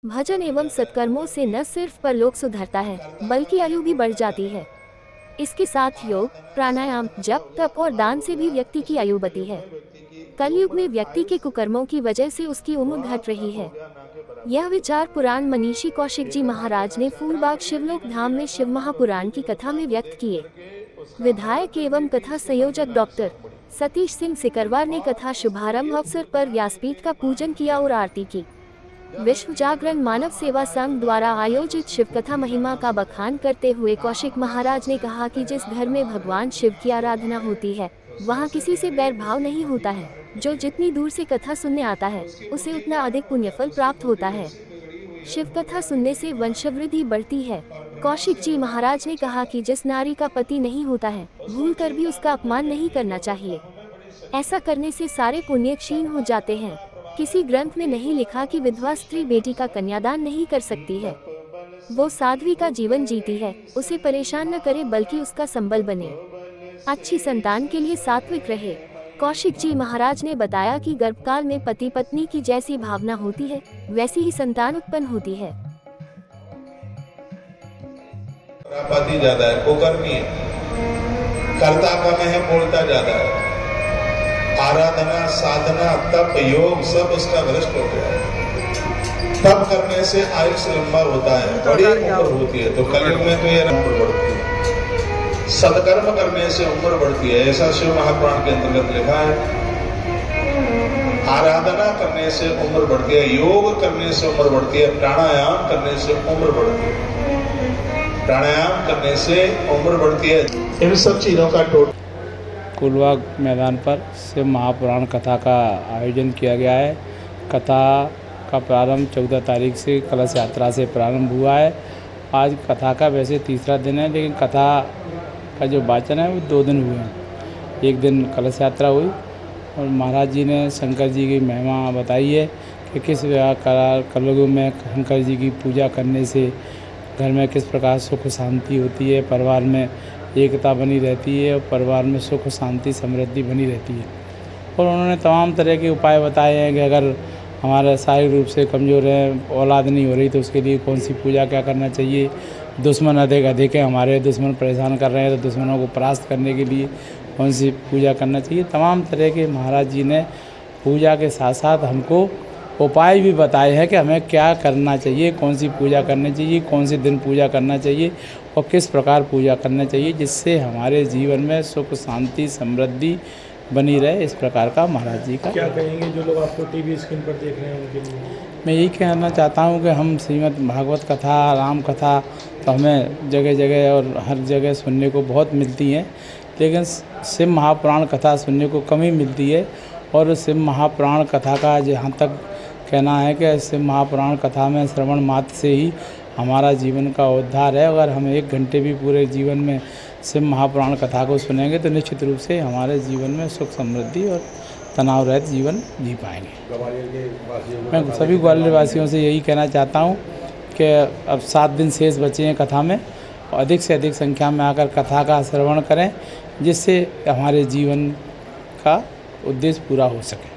भजन एवं सत्कर्मों से न सिर्फ परलोक सुधरता है बल्कि आयु भी बढ़ जाती है। इसके साथ योग, प्राणायाम, जप, तप और दान से भी व्यक्ति की आयु बढ़ती है। कलयुग में व्यक्ति के कुकर्मों की वजह से उसकी उम्र घट रही है। यह विचार पुराण मनीषी कौशिक जी महाराज ने फूलबाग शिवलोक धाम में शिव महापुराण की कथा में व्यक्त किए। विधायक एवं कथा संयोजक डॉक्टर सतीश सिंह सिकरवार ने कथा शुभारंभ अवसर पर व्यासपीठ का पूजन किया और आरती की। विश्व जागरण मानव सेवा संघ द्वारा आयोजित शिव कथा महिमा का बखान करते हुए कौशिक महाराज ने कहा कि जिस घर में भगवान शिव की आराधना होती है वहां किसी से बैर भाव नहीं होता है। जो जितनी दूर से कथा सुनने आता है उसे उतना अधिक पुण्यफल प्राप्त होता है। शिव कथा सुनने से वंशवृद्धि बढ़ती है। कौशिक जी महाराज ने कहा कि जिस नारी का पति नहीं होता है भूल कर भी उसका अपमान नहीं करना चाहिए। ऐसा करने से सारे पुण्य क्षीण हो जाते हैं। किसी ग्रंथ में नहीं लिखा कि विधवा स्त्री बेटी का कन्यादान नहीं कर सकती है। वो साध्वी का जीवन जीती है, उसे परेशान न करे बल्कि उसका संबल बने। अच्छी संतान के लिए सात्विक रहे। कौशिक जी महाराज ने बताया कि गर्भकाल में पति पत्नी की जैसी भावना होती है वैसी ही संतान उत्पन्न होती है। ज्यादा है, कुकर्मी है, कर्ता कम है, बोलता ज्यादा है। आराधना, साधना, तप, योग सब उसका भ्रष्ट हो गया है। तप करने से आयुष्य लंबा होता है, बड़ी उम्र होती है। तो कलयुग में तो ये उम्र बढ़ती है। सत्कर्म करने से उम्र बढ़ती है, ऐसा शिव महापुराण के अंतर्गत लिखा है। आराधना करने से उम्र बढ़ती है, योग करने से उम्र बढ़ती है, प्राणायाम करने से उम्र बढ़ती है। प्राणायाम करने से उम्र बढ़ती है। इन सब चीजों का टोटल फूलबाग मैदान पर शिव महापुराण कथा का आयोजन किया गया है। कथा का प्रारंभ 14 तारीख से कलश यात्रा से प्रारंभ हुआ है। आज कथा का वैसे तीसरा दिन है, लेकिन कथा का जो वाचन है वो 2 दिन हुए हैं। एक दिन कलश यात्रा हुई और महाराज जी ने शंकर जी की महिमा बताई है कि किस कलयुग में शंकर जी की पूजा करने से घर में किस प्रकार सुख शांति होती है, परिवार में एकता बनी रहती है और परिवार में सुख शांति समृद्धि बनी रहती है। और उन्होंने तमाम तरह के उपाय बताए हैं कि अगर हमारा शारीरिक रूप से कमज़ोर है, औलाद नहीं हो रही, तो उसके लिए कौन सी पूजा क्या करना चाहिए। दुश्मन अधिक है, हमारे दुश्मन परेशान कर रहे हैं, तो दुश्मनों को परास्त करने के लिए कौन सी पूजा करना चाहिए। तमाम तरह के महाराज जी ने पूजा के साथ साथ हमको उपाय भी बताए हैं कि हमें क्या करना चाहिए, कौन सी पूजा करनी चाहिए, कौन से दिन पूजा करना चाहिए और किस प्रकार पूजा करना चाहिए, जिससे हमारे जीवन में सुख शांति समृद्धि बनी रहे। इस प्रकार का महाराज जी का। क्या कहेंगे जो लोग आपको टीवी स्क्रीन पर देख रहे हैं उनके लिए? मैं यही कहना चाहता हूँ कि हम श्रीमद् भागवत कथा, राम कथा तो हमें जगह जगह और हर जगह सुनने को बहुत मिलती हैं, लेकिन शिव महापुराण कथा सुनने को कम ही मिलती है। और शिव महापुराण कथा का जहाँ तक कहना है कि शिव महापुराण कथा में श्रवण मात्र से ही हमारा जीवन का उद्धार है। अगर हम 1 घंटे भी पूरे जीवन में शिव महापुराण कथा को सुनेंगे तो निश्चित रूप से हमारे जीवन में सुख समृद्धि और तनाव रहित जीवन जी पाएंगे। मैं सभी ग्वालियर वासियों से यही कहना चाहता हूँ कि अब 7 दिन शेष बचे हैं कथा में, और अधिक से अधिक संख्या में आकर कथा का श्रवण करें, जिससे हमारे जीवन का उद्देश्य पूरा हो सके।